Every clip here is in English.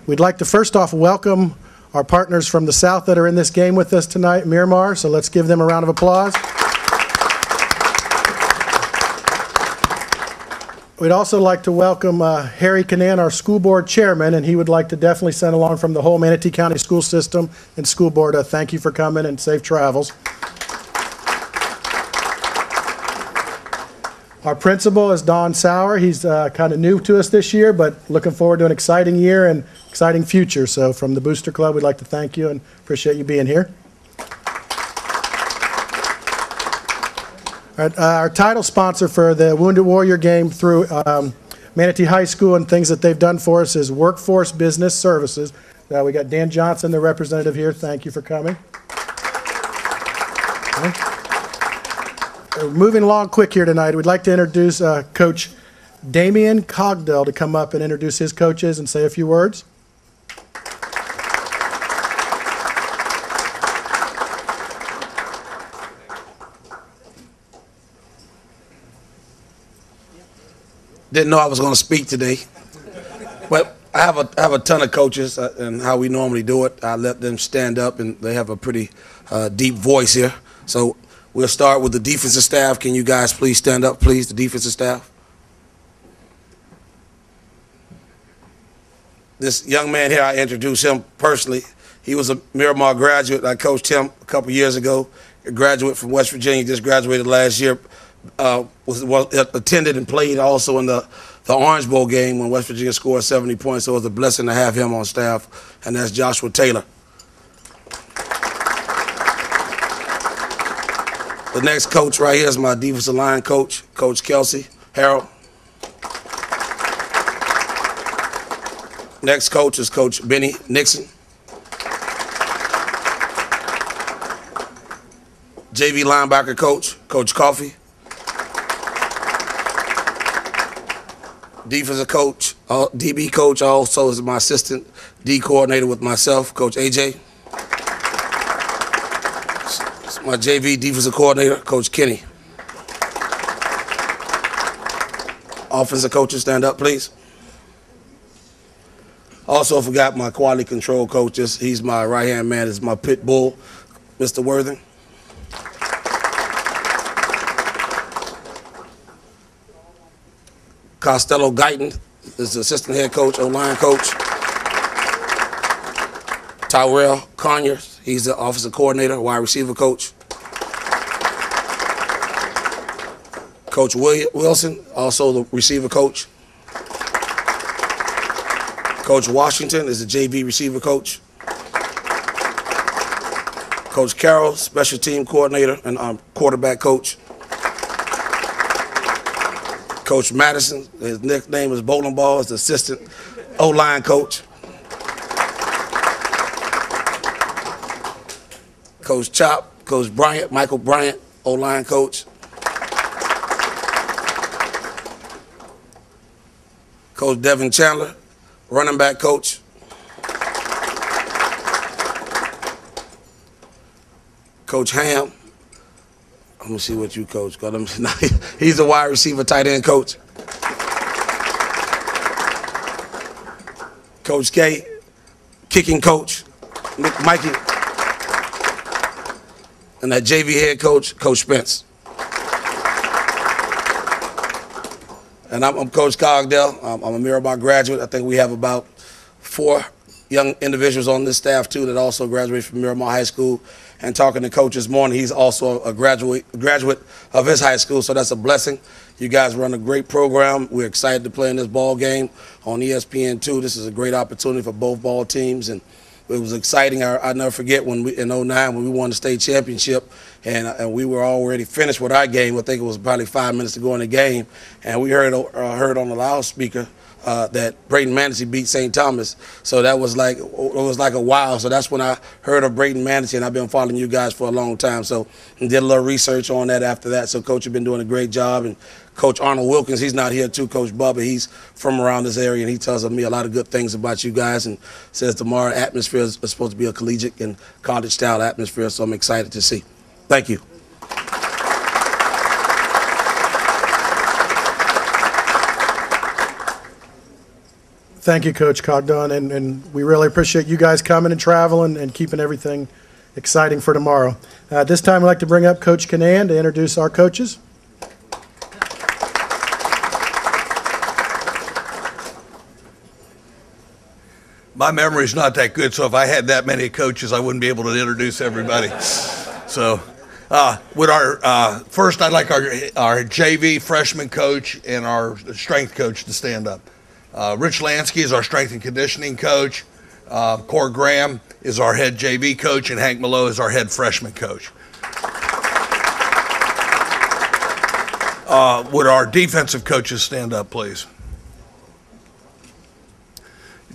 We'd like to first off welcome our partners from the South that are in this game with us tonight, Miramar, so let's give them a round of applause. We'd also like to welcome Harry Canan, our school board chairman, and he would like to definitely send along from the whole Manatee County school system and school board a thank you for coming and safe travels. Our principal is Don Sauer. He's kind of new to us this year, but looking forward to an exciting year and exciting future. So from the Booster Club, we'd like to thank you and appreciate you being here. All right, our title sponsor for the Wounded Warrior game through Manatee High School and things that they've done for us is Workforce Business Services. We got Dan Johnson, the representative here. Thank you for coming. Okay. Moving along quick here tonight, we'd like to introduce Coach Damian Cogdell to come up and introduce his coaches and say a few words. Didn't know I was going to speak today, but I have a ton of coaches, and how we normally do it, I let them stand up, and they have a pretty deep voice here. So we'll start with the defensive staff. Can you guys please stand up, please, the defensive staff? This young man here, I introduced him personally. He was a Miramar graduate. I coached him a couple years ago, a graduate from West Virginia, just graduated last year. Attended and played also in the Orange Bowl game when West Virginia scored 70 points, so it was a blessing to have him on staff, and that's Joshua Taylor. The next coach right here is my defensive line coach, Coach Kelsey Harrell. Next coach is Coach Benny Nixon. JV linebacker coach, Coach Coffey. Defensive coach, DB coach also is my assistant D coordinator with myself, Coach AJ. My JV defensive coordinator, Coach Kenny. Offensive coaches, stand up, please. Also forgot my quality control coaches. He's my right-hand man. Is my pit bull, Mr. Worthing. Costello Guyton is the assistant head coach, O-line coach. Tyrell Conyers, he's the offensive coordinator, wide receiver coach. Coach Wilson, also the receiver coach. Coach Washington is the JV receiver coach. Coach Carroll, special team coordinator and quarterback coach. Coach Madison, his nickname is Bowling Ball, is the assistant O-line coach. Coach Chop, Coach Bryant, Michael Bryant, O-line coach. Coach Devin Chandler, running back coach. Coach Ham. Let me see what you coach. He's the wide receiver, tight end coach. Coach K, kicking coach, Mikey. And that JV head coach, Coach Spence. And I'm Coach Cogdell. I'm a Miramar graduate. I think we have about 4 young individuals on this staff, too, that also graduated from Miramar High School. And talking to Coach this morning, he's also a graduate of his high school, so that's a blessing. You guys run a great program. We're excited to play in this ball game on ESPN2. This is a great opportunity for both ball teams, and it was exciting. I'll never forget when in '09 when we won the state championship, and we were already finished with our game. I think it was probably 5 minutes to go in the game, and we heard on the loudspeaker that Brayton Manatee beat St. Thomas. So that was like, it was like a wow. So that's when I heard of Brayton Manatee, and I've been following you guys for a long time. So I did a little research on that after that. So Coach, you've been doing a great job. And Coach Arnold Wilkins, he's not here too, Coach Bubba. He's from around this area, and he tells me a lot of good things about you guys and says tomorrow atmosphere is supposed to be a collegiate and college-style atmosphere, so I'm excited to see. Thank you. Thank you, Coach Cogdon, and we really appreciate you guys coming and traveling and keeping everything exciting for tomorrow. At this time, I'd like to bring up Coach Canan to introduce our coaches. My memory's not that good, so if I had that many coaches, I wouldn't be able to introduce everybody. So, first, I'd like our JV freshman coach and our strength coach to stand up. Rich Lansky is our strength and conditioning coach. Cor Graham is our head JV coach, and Hank Malo is our head freshman coach. Would our defensive coaches stand up, please?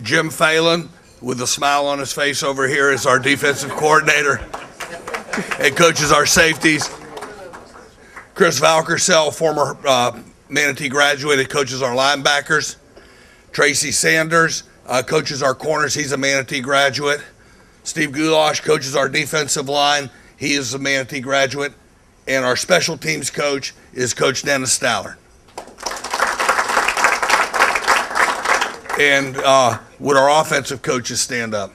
Jim Phelan, with a smile on his face over here, is our defensive coordinator and coaches our safeties. Chris Valkersell, former Manatee graduate, coaches our linebackers. Tracy Sanders coaches our corners. He's a Manatee graduate. Steve Goulash coaches our defensive line. He is a Manatee graduate. And our special teams coach is Coach Dennis Staller. And would our offensive coaches stand up?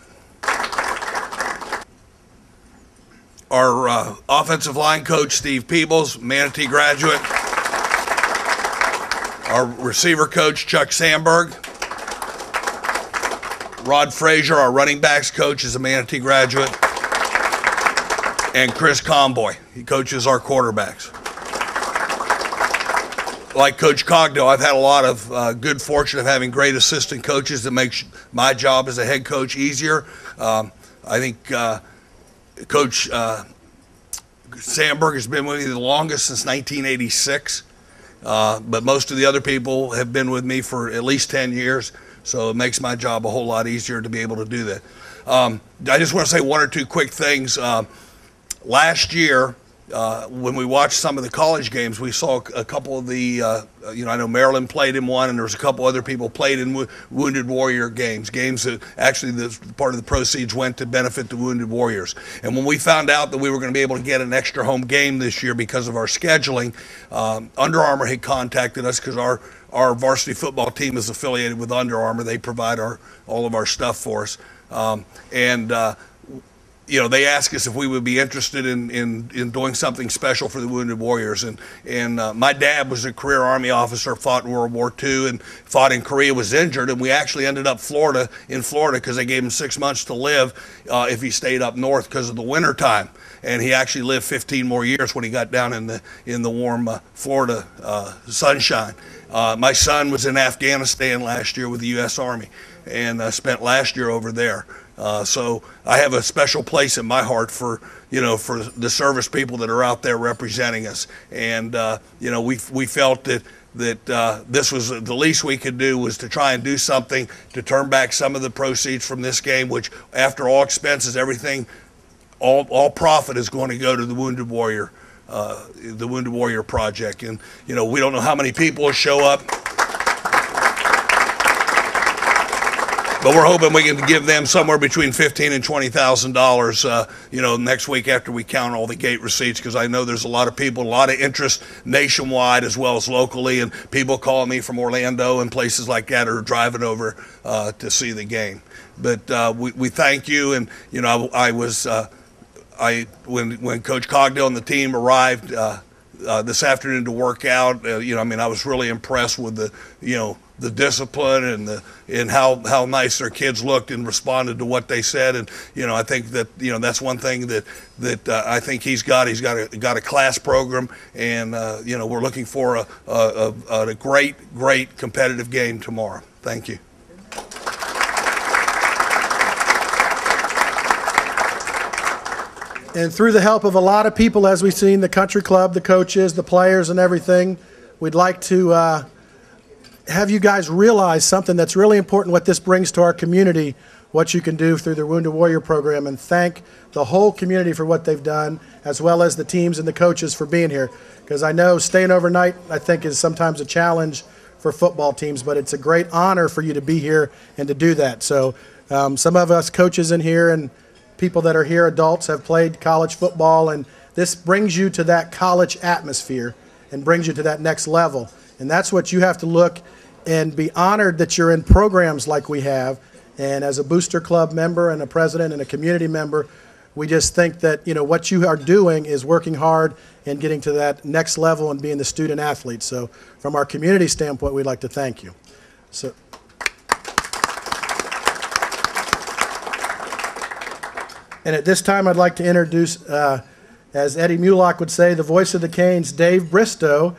Our offensive line coach, Steve Peebles, Manatee graduate. Our receiver coach, Chuck Sandberg. Rod Frazier, our running backs coach, is a Manatee graduate. And Chris Comboy, he coaches our quarterbacks. Like Coach Cogdell, I've had a lot of good fortune of having great assistant coaches that makes my job as a head coach easier. I think Coach Sandberg has been with me the longest, since 1986. But most of the other people have been with me for at least 10 years, so it makes my job a whole lot easier to be able to do that. I just want to say one or two quick things. Last year, when we watched some of the college games, we saw a couple of the, I know Maryland played in one, and there was a couple other people played in Wounded Warrior games that actually part of the proceeds went to benefit the Wounded Warriors. And when we found out that we were going to be able to get an extra home game this year because of our scheduling, Under Armour had contacted us because our varsity football team is affiliated with Under Armour. They provide all of our stuff for us. They asked us if we would be interested in doing something special for the Wounded Warriors. And my dad was a career Army officer, fought in World War II, and fought in Korea, was injured. And we actually ended up in Florida because they gave him 6 months to live if he stayed up north because of the winter time. And he actually lived 15 more years when he got down in the warm Florida sunshine. My son was in Afghanistan last year with the U.S. Army and spent last year over there. So I have a special place in my heart for the service people that are out there representing us. And, we felt that this was the least we could do was to try and do something to turn back some of the proceeds from this game, which after all expenses, everything, all profit is going to go to the Wounded Warrior Project. And, we don't know how many people will show up. But we're hoping we can give them somewhere between $15,000 and $20,000, next week after we count all the gate receipts, because I know there's a lot of people, a lot of interest nationwide as well as locally, and people calling me from Orlando and places like that are driving over to see the game. But we thank you, and when Coach Cogdell and the team arrived this afternoon to work out, I was really impressed with the discipline and how nice their kids looked and responded to what they said. And I think that that's one thing that I think he's got a class program, and we're looking for a great competitive game tomorrow. Thank you. And through the help of a lot of people, as we've seen, the country club, the coaches, the players, and everything, we'd like to have you guys realize something that's really important, what this brings to our community, what you can do through the Wounded Warrior program, and thank the whole community for what they've done, as well as the teams and the coaches for being here. Because I know staying overnight, I think, is sometimes a challenge for football teams, but it's a great honor for you to be here and to do that. So some of us coaches in here and people that are here, adults, have played college football, and this brings you to that college atmosphere and brings you to that next level. And that's what you have to look and be honored that you're in programs like we have. And as a Booster Club member and a president and a community member, we just think that, you know, what you are doing is working hard and getting to that next level and being the student athlete. So from our community standpoint, we'd like to thank you. So. And at this time, I'd like to introduce, as Eddie Mulock would say, the voice of the Canes, Dave Bristow.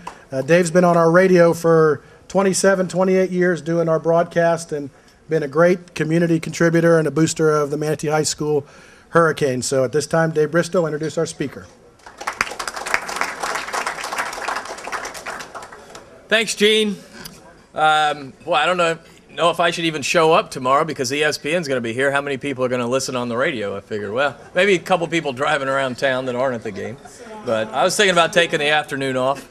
Dave's been on our radio for 27, 28 years doing our broadcast and been a great community contributor and a booster of the Manatee High School Hurricanes. So at this time, Dave Bristow will introduce our speaker. Thanks, Gene. Well, I don't know if I should even show up tomorrow because ESPN's going to be here. How many people are going to listen on the radio? I figured, well, maybe a couple people driving around town that aren't at the game. But I was thinking about taking the afternoon off.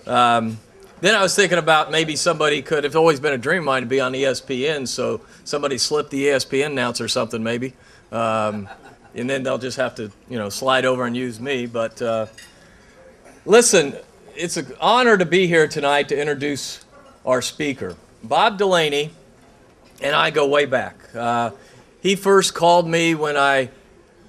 Then I was thinking about maybe somebody could, it's always been a dream of mine to be on ESPN, so somebody slipped the ESPN announcer or something maybe. And then they'll just have to, you know, slide over and use me. But listen, it's an honor to be here tonight to introduce our speaker. Bob Delaney and I go way back. He first called me when I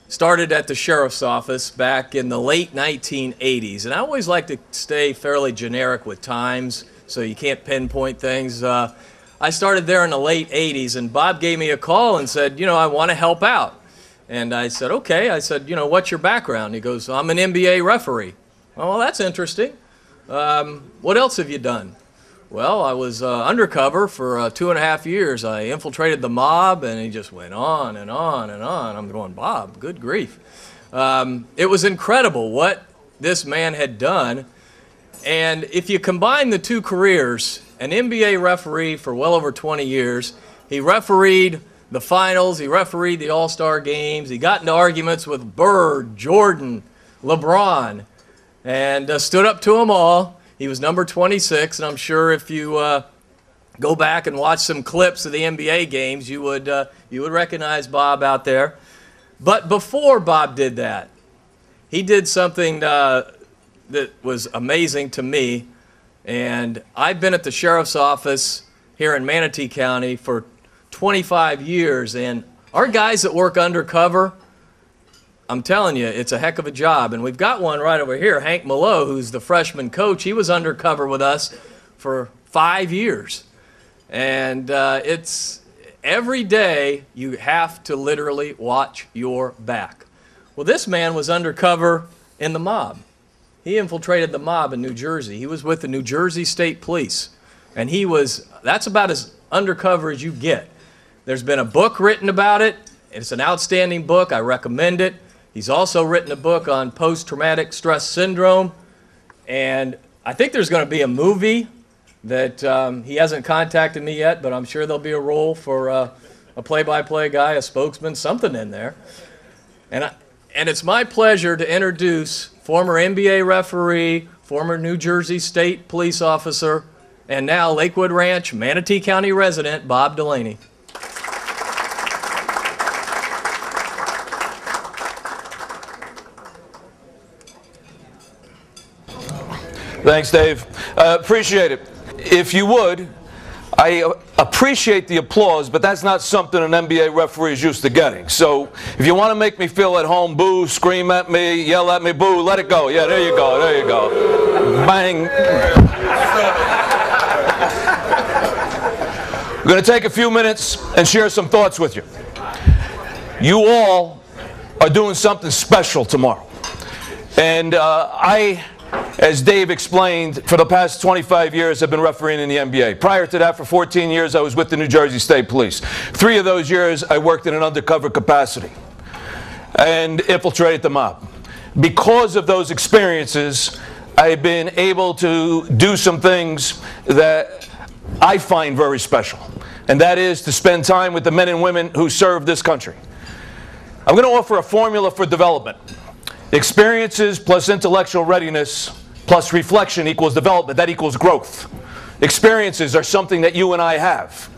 started at the sheriff's office back in the late 1980s. And I always like to stay fairly generic with times so you can't pinpoint things. I started there in the late 80s, and Bob gave me a call and said, you know, I want to help out. And I said, okay. I said, you know, what's your background? He goes, I'm an NBA referee. Oh, well, that's interesting. What else have you done? Well, I was undercover for 2.5 years. I infiltrated the mob, and he just went on and on and on. I'm going, Bob, good grief. It was incredible what this man had done. And if you combine the two careers, an NBA referee for well over 20 years, he refereed the finals, he refereed the All-Star games, he got into arguments with Bird, Jordan, LeBron, and stood up to them all. He was number 26, and I'm sure if you go back and watch some clips of the NBA games, you would recognize Bob out there. But before Bob did that, he did something that was amazing to me. And I've been at the sheriff's office here in Manatee County for 25 years, and our guys that work undercover, I'm telling you, it's a heck of a job. And we've got one right over here, Hank Malo, who's the freshman coach. He was undercover with us for 5 years. And it's every day you have to literally watch your back. Well, this man was undercover in the mob. He infiltrated the mob in New Jersey. He was with the New Jersey State Police. And that's about as undercover as you get. There's been a book written about it. It's an outstanding book. I recommend it. He's also written a book on post-traumatic stress syndrome, and I think there's going to be a movie that he hasn't contacted me yet, but I'm sure there'll be a role for a play-by-play guy, a spokesman, something in there. And it's my pleasure to introduce former NBA referee, former New Jersey State police officer, and now Lakewood Ranch, Manatee County resident, Bob Delaney. Thanks, Dave. Appreciate it. If you would, I appreciate the applause, but that's not something an NBA referee is used to getting. So if you want to make me feel at home, boo, scream at me, yell at me, boo, let it go. Yeah, there you go, there you go. Bang. We're going to take a few minutes and share some thoughts with you. You all are doing something special tomorrow. And as Dave explained, for the past 25 years I've been refereeing in the NBA. Prior to that, for 14 years I was with the New Jersey State Police. 3 of those years I worked in an undercover capacity and infiltrated the mob. Because of those experiences, I've been able to do some things that I find very special, and that is to spend time with the men and women who serve this country. I'm going to offer a formula for development. Experiences plus intellectual readiness plus reflection equals development. That equals growth. Experiences are something that you and I have.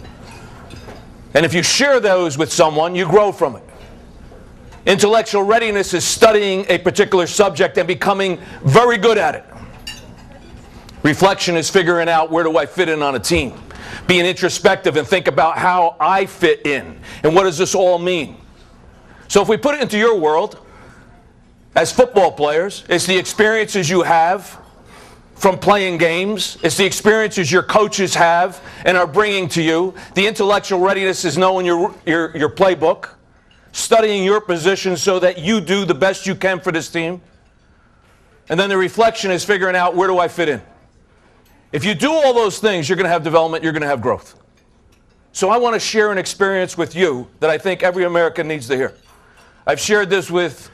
And if you share those with someone, you grow from it. Intellectual readiness is studying a particular subject and becoming very good at it. Reflection is figuring out, where do I fit in on a team? Being introspective and think about how I fit in and what does this all mean. So if we put it into your world, as football players, it's the experiences you have from playing games. It's the experiences your coaches have and are bringing to you. The intellectual readiness is knowing your playbook, studying your position so that you do the best you can for this team. And then the reflection is figuring out, where do I fit in? If you do all those things, you're going to have development, you're going to have growth. So I want to share an experience with you that I think every American needs to hear. I've shared this with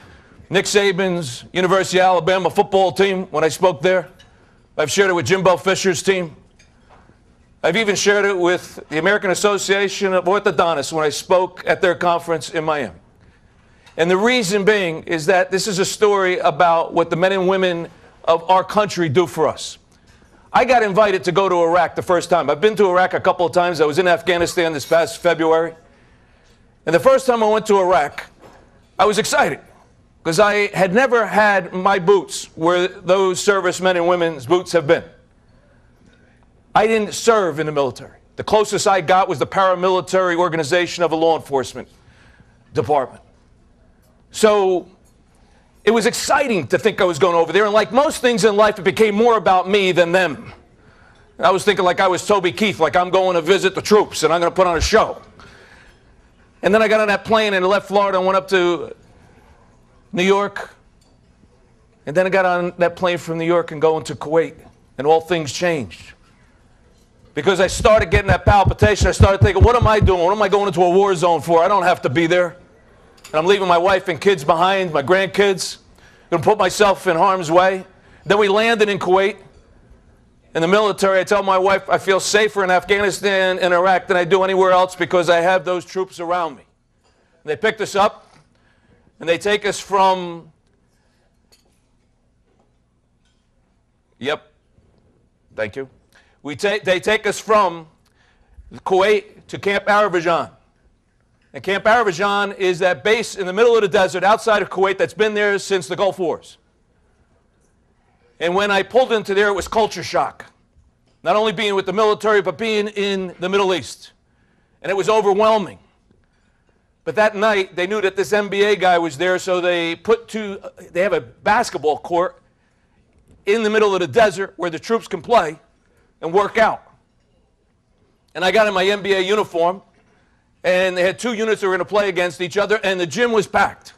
Nick Saban's University of Alabama football team when I spoke there. I've shared it with Jimbo Fisher's team. I've even shared it with the American Association of Orthodontists when I spoke at their conference in Miami. And the reason being is that this is a story about what the men and women of our country do for us. I got invited to go to Iraq the first time. I've been to Iraq a couple of times. I was in Afghanistan this past February. And the first time I went to Iraq, I was excited because I had never had my boots where those servicemen and women's boots have been. I didn't serve in the military. The closest I got was the paramilitary organization of a law enforcement department. So it was exciting to think I was going over there. And like most things in life, it became more about me than them. I was thinking like I was Toby Keith, like I'm going to visit the troops and I'm going to put on a show. And then I got on that plane and left Florida and went up to New York. And then I got on that plane from New York and going to Kuwait. And all things changed. Because I started getting that palpitation. I started thinking, what am I doing? What am I going into a war zone for? I don't have to be there. And I'm leaving my wife and kids behind, my grandkids. Going to put myself in harm's way. Then we landed in Kuwait. In the military, I tell my wife I feel safer in Afghanistan and Iraq than I do anywhere else because I have those troops around me. And they picked us up, and they take us from, thank you. They take us from Kuwait to Camp Arabijan. And Camp Arabijan is that base in the middle of the desert outside of Kuwait that's been there since the Gulf Wars. And when I pulled into there, it was culture shock. Not only being with the military, but being in the Middle East. And it was overwhelming. But that night, they knew that this NBA guy was there, so they have a basketball court in the middle of the desert where the troops can play and work out. And I got in my NBA uniform, and they had two units that were going to play against each other, and the gym was packed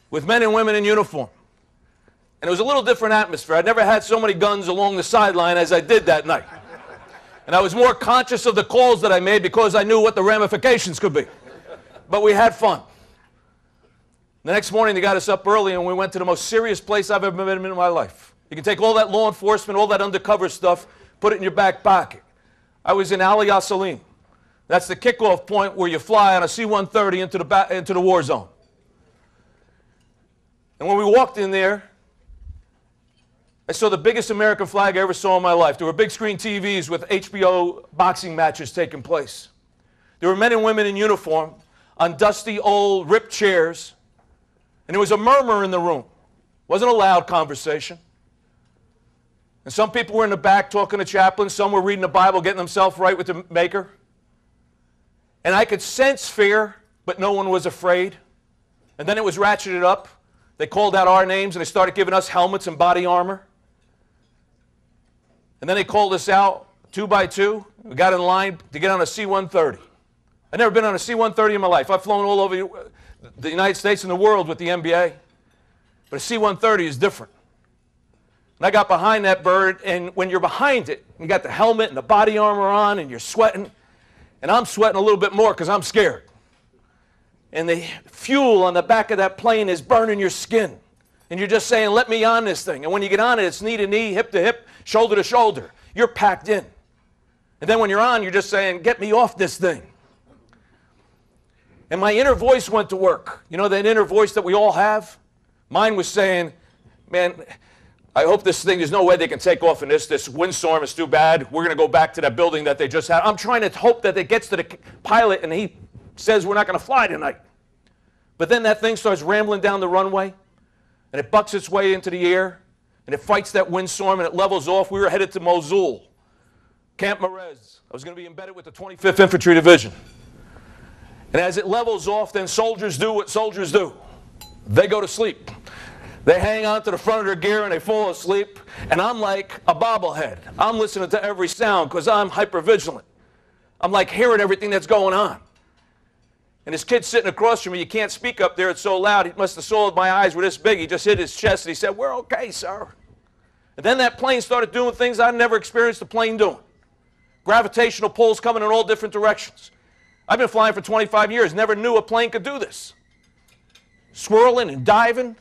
with men and women in uniform. And it was a little different atmosphere. I'd never had so many guns along the sideline as I did that night. And I was more conscious of the calls that I made because I knew what the ramifications could be. But we had fun. The next morning, they got us up early, and we went to the most serious place I've ever been in my life. You can take all that law enforcement, all that undercover stuff, put it in your back pocket. I was in Ali Salim. That's the kickoff point where you fly on a C-130 into the war zone. And when we walked in there, I saw the biggest American flag I ever saw in my life. There were big screen TVs with HBO boxing matches taking place. There were men and women in uniform on dusty, old, ripped chairs. And there was a murmur in the room. It wasn't a loud conversation. And some people were in the back talking to chaplains. Some were reading the Bible, getting themselves right with the Maker. And I could sense fear, but no one was afraid. And then it was ratcheted up. They called out our names, and they started giving us helmets and body armor. And then they called us out 2 by 2. We got in line to get on a C-130. I've never been on a C-130 in my life. I've flown all over the United States and the world with the NBA. But a C-130 is different. And I got behind that bird, and when you're behind it, you got the helmet and the body armor on, and you're sweating. And I'm sweating a little bit more because I'm scared. And the fuel on the back of that plane is burning your skin. And you're just saying, let me on this thing. And when you get on it, it's knee to knee, hip to hip, shoulder to shoulder. You're packed in. And then when you're on, you're just saying, get me off this thing. And my inner voice went to work. You know that inner voice that we all have? Mine was saying, man, I hope this thing, there's no way they can take off in this. This windstorm is too bad. We're going to go back to that building that they just had. I'm trying to hope that it gets to the pilot and he says we're not going to fly tonight. But then that thing starts rambling down the runway and it bucks its way into the air and it fights that windstorm and it levels off. We were headed to Mosul, Camp Marez. I was going to be embedded with the 25th Infantry Division. And as it levels off, then soldiers do what soldiers do. They go to sleep. They hang on to the front of their gear and they fall asleep. And I'm like a bobblehead. I'm listening to every sound because I'm hypervigilant. I'm like hearing everything that's going on. And this kid sitting across from me, you can't speak up there, it's so loud. He must have saw my eyes were this big. He just hit his chest and he said, we're okay, sir. And then that plane started doing things I'd never experienced a plane doing. Gravitational pulls coming in all different directions. I've been flying for 25 years, never knew a plane could do this. Swirling and diving.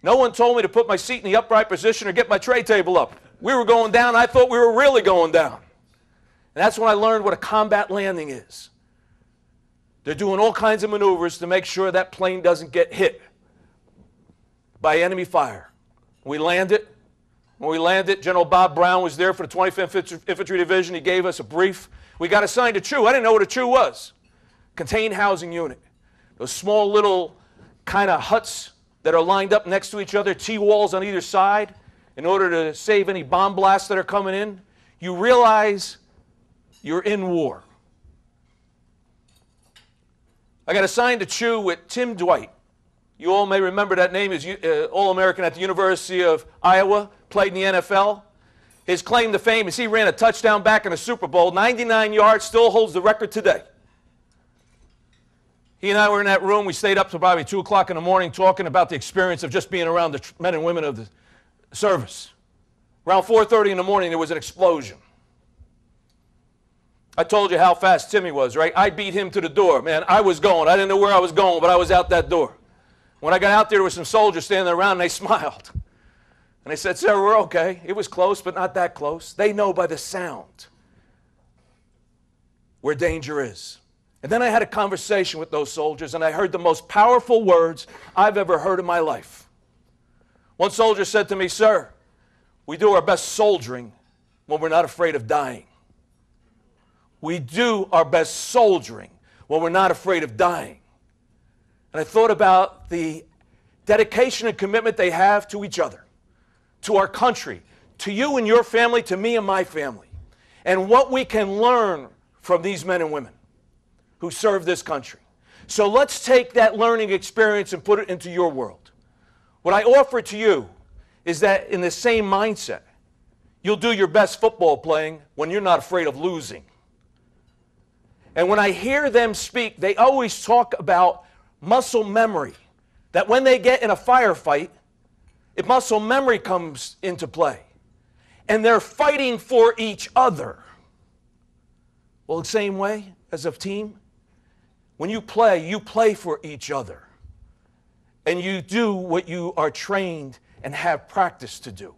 No one told me to put my seat in the upright position or get my tray table up. We were going down, I thought we were really going down. And that's when I learned what a combat landing is. They're doing all kinds of maneuvers to make sure that plane doesn't get hit by enemy fire. We land it. When we landed, General Bob Brown was there for the 25th Infantry Division. He gave us a brief. We got assigned a CHU. I didn't know what a CHU was. Contained housing unit. Those small little kind of huts that are lined up next to each other, T-walls on either side, in order to save any bomb blasts that are coming in. You realize you're in war. I got assigned a CHU with Tim Dwight. You all may remember that name. He's All-American at the University of Iowa, played in the NFL. His claim to fame is he ran a touchdown back in a Super Bowl, 99 yards, still holds the record today. He and I were in that room. We stayed up till probably 2 o'clock in the morning talking about the experience of just being around the men and women of the service. Around 4:30 in the morning, there was an explosion. I told you how fast Timmy was, right? I beat him to the door. Man, I was going. I didn't know where I was going, but I was out that door. When I got out there were some soldiers standing around, and they smiled. And they said, sir, we're okay. It was close, but not that close. They know by the sound where danger is. And then I had a conversation with those soldiers, and I heard the most powerful words I've ever heard in my life. One soldier said to me, sir, we do our best soldiering when we're not afraid of dying. We do our best soldiering when we're not afraid of dying. And I thought about the dedication and commitment they have to each other, to our country, to you and your family, to me and my family, and what we can learn from these men and women who serve this country. So let's take that learning experience and put it into your world. What I offer to you is that in the same mindset, you'll do your best football playing when you're not afraid of losing. And when I hear them speak, they always talk about muscle memory, that when they get in a firefight, muscle memory comes into play. And they're fighting for each other. Well, the same way as a team, when you play for each other. And you do what you are trained and have practice to do.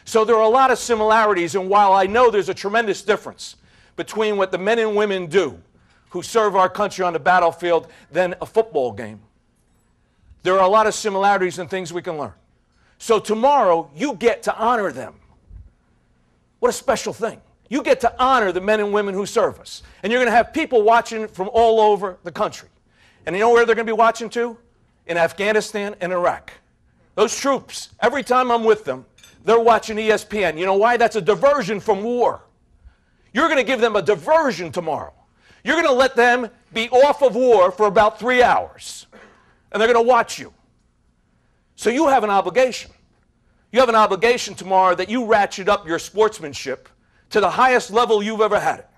So there are a lot of similarities, and while I know there's a tremendous difference between what the men and women do who serve our country on the battlefield than a football game, there are a lot of similarities and things we can learn. So tomorrow, you get to honor them. What a special thing. You get to honor the men and women who serve us. And you're going to have people watching from all over the country. And you know where they're going to be watching to? In Afghanistan and Iraq. Those troops, every time I'm with them, they're watching ESPN. You know why? That's a diversion from war. You're going to give them a diversion tomorrow. You're going to let them be off of war for about 3 hours. And they're going to watch you. So you have an obligation. You have an obligation tomorrow that you ratchet up your sportsmanship to the highest level you've ever had it.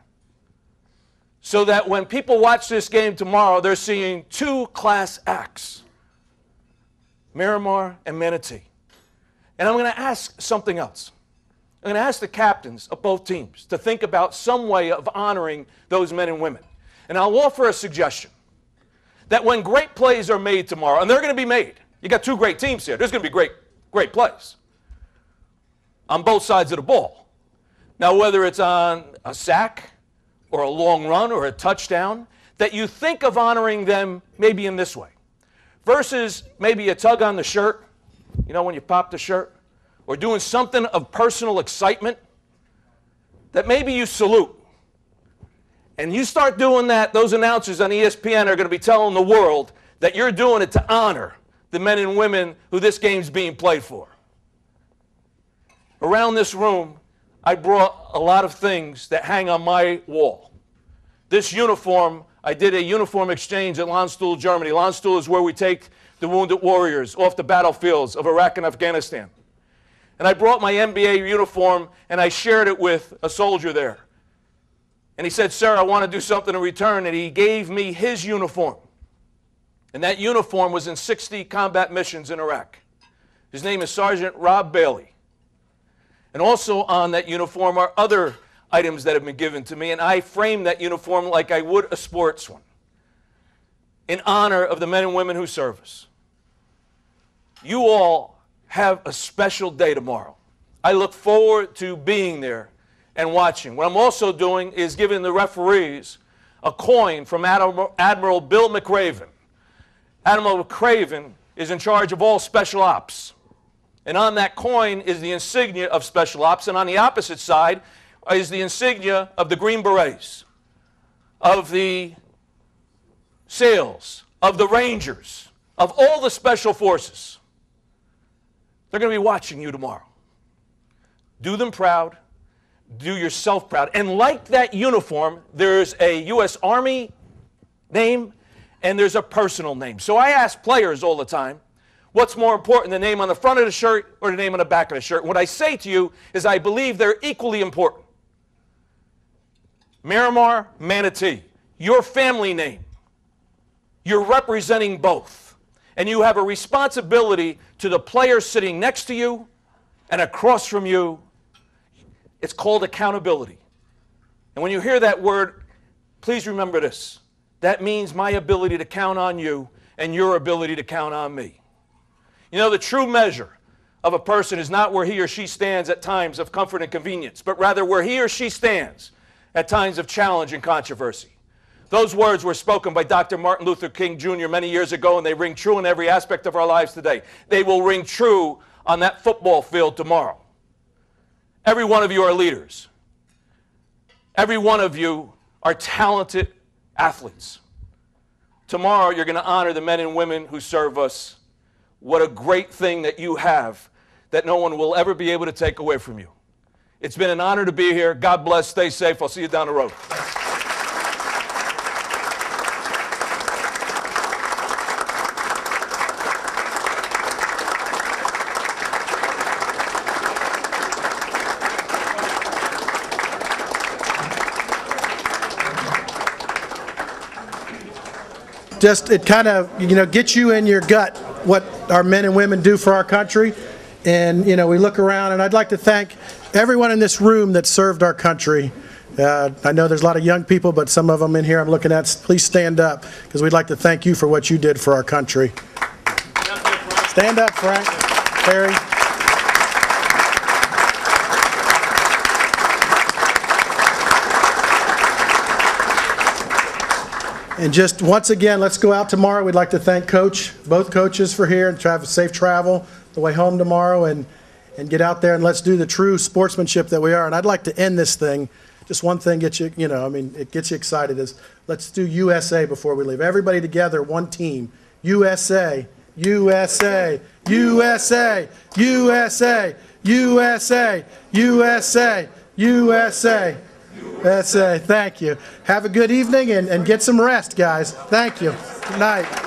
So that when people watch this game tomorrow, they're seeing two class acts. Miramar and Manatee. And I'm going to ask something else. I'm going to ask the captains of both teams to think about some way of honoring those men and women. And I'll offer a suggestion that when great plays are made tomorrow, and they're going to be made, you got two great teams here, there's going to be great plays on both sides of the ball. Now, whether it's on a sack or a long run or a touchdown, that you think of honoring them maybe in this way, versus maybe a tug on the shirt, you know, when you pop the shirt, or doing something of personal excitement, that maybe you salute. And you start doing that, those announcers on ESPN are going to be telling the world that you're doing it to honor the men and women who this game's being played for. Around this room, I brought a lot of things that hang on my wall. This uniform, I did a uniform exchange at Landstuhl, Germany. Landstuhl is where we take the wounded warriors off the battlefields of Iraq and Afghanistan. And I brought my NBA uniform and I shared it with a soldier there. And he said, "Sir, I want to do something in return." And he gave me his uniform. And that uniform was in 60 combat missions in Iraq. His name is Sergeant Rob Bailey. And also on that uniform are other items that have been given to me, and I framed that uniform like I would a sports one, in honor of the men and women who serve us. You all have a special day tomorrow. I look forward to being there and watching. What I'm also doing is giving the referees a coin from Admiral Bill McRaven. Admiral McRaven is in charge of all special ops. And on that coin is the insignia of special ops, and on the opposite side is the insignia of the Green Berets, of the SEALs, of the Rangers, of all the special forces. They're going to be watching you tomorrow. Do them proud. Do yourself proud. And like that uniform, there's a U.S. Army name and there's a personal name. So I ask players all the time, what's more important, the name on the front of the shirt or the name on the back of the shirt? What I say to you is I believe they're equally important. Miramar, Manatee, your family name. You're representing both. And you have a responsibility to the player sitting next to you and across from you. It's called accountability. And when you hear that word, please remember this. That means my ability to count on you and your ability to count on me. You know, the true measure of a person is not where he or she stands at times of comfort and convenience, but rather where he or she stands at times of challenge and controversy. Those words were spoken by Dr. Martin Luther King Jr. many years ago, and they ring true in every aspect of our lives today. They will ring true on that football field tomorrow. Every one of you are leaders. Every one of you are talented athletes. Tomorrow you're going to honor the men and women who serve us. What a great thing that you have that no one will ever be able to take away from you. It's been an honor to be here. God bless. Stay safe. I'll see you down the road. Just, it kind of, gets you in your gut what our men and women do for our country. And, we look around, and I'd like to thank everyone in this room that served our country. I know there's a lot of young people, but some of them in here I'm looking at. Please stand up, because we'd like to thank you for what you did for our country. Stand up, Frank, Harry. And just once again, let's go out tomorrow. We'd like to thank both coaches for here, and have safe travel the way home tomorrow, and get out there and let's do the true sportsmanship that we are. And I'd like to end this thing. Just one thing gets you, it gets you excited, is let's do USA before we leave. Everybody together, one team. USA, USA, USA, USA, USA, USA, USA. USA. Thank you. Have a good evening and get some rest, guys. Thank you. Good night.